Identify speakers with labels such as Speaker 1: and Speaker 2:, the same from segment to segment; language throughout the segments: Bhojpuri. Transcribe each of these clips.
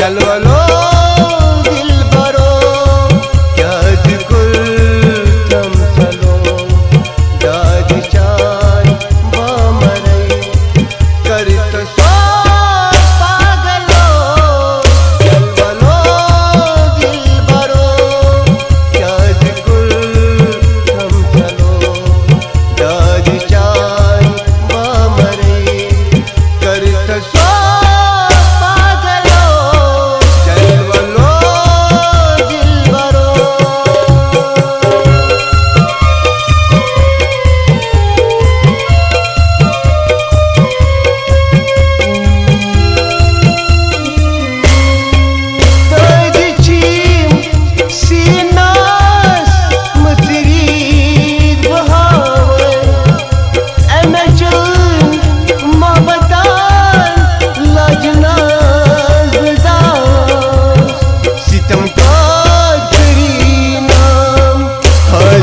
Speaker 1: चलवलो दिल बरो याद कुल थम चलो दाद चान बामरई करत सो पागलो चलवलो दिल बरो याद कुल थम चलो दाद चान बामरई करत सो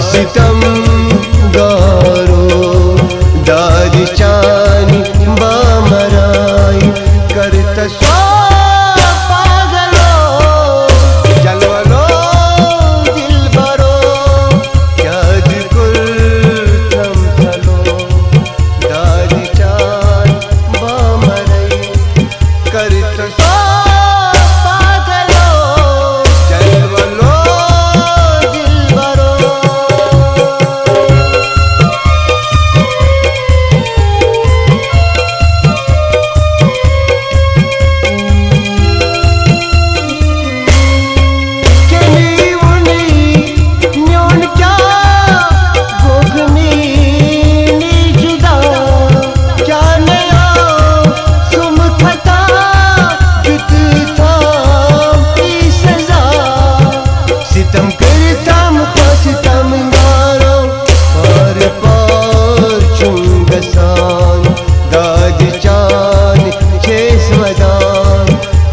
Speaker 1: सितम गारो दाद चानी बामराई करत सो पागलो चलवलो दिल बरो याद कुल थम चलो दाद चान बामराई करत सो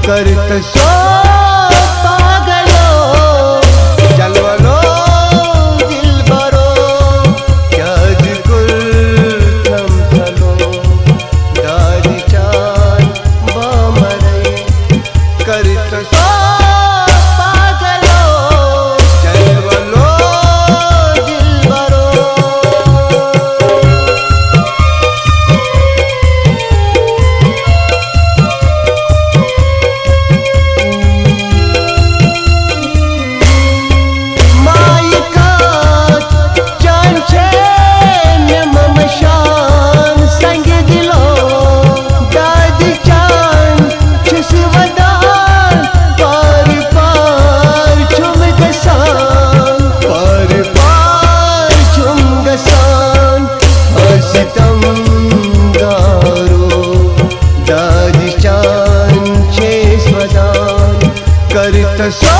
Speaker 1: करत सो पागलो चलवलो दिल बरो याद कुल थम चलो दाद चान बामरई करत सो करत सो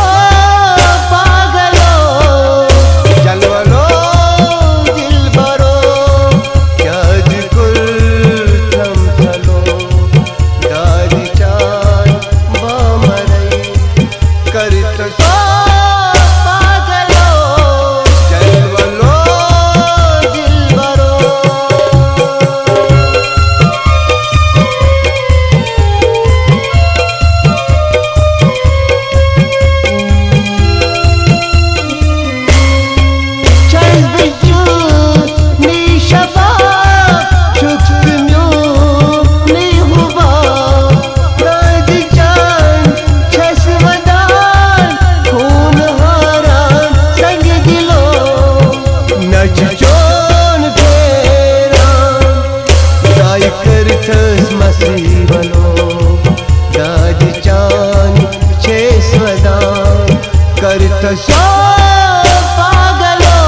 Speaker 1: पागलो चलवलो दिल बरो याद कुल थम चलो दाद चान बामरई करत सो पागलो चलवलो दिल बरो दाद चान छे सदा करत सो पागलो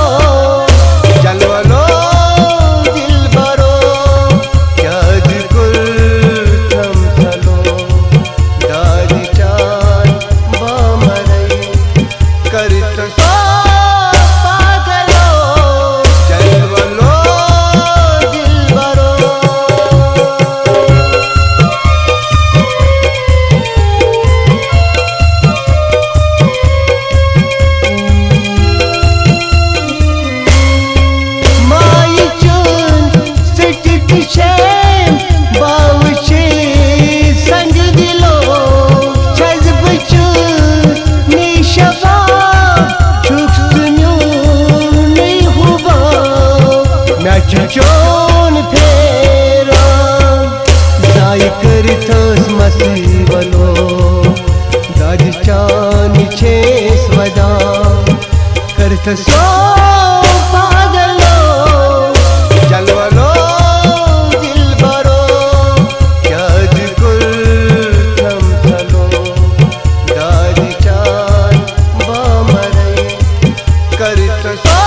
Speaker 1: चलवलो दिल बरो याद कुल थम चलो दाद चान बामरई करत सो नसीबलो दादीच्यानी छे स्वदा करत सो पागलो जलवलो दिलबरो त्याज कुल थमथलो दादीच्यान बामरे करत सो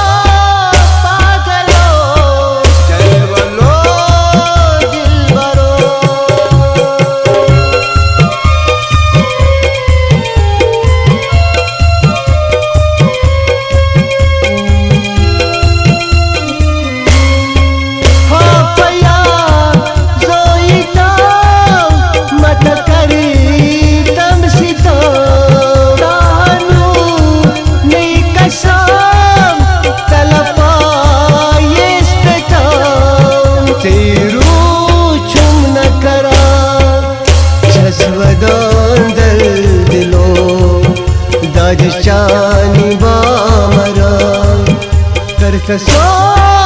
Speaker 1: दादीच्यानी बामरा करत सो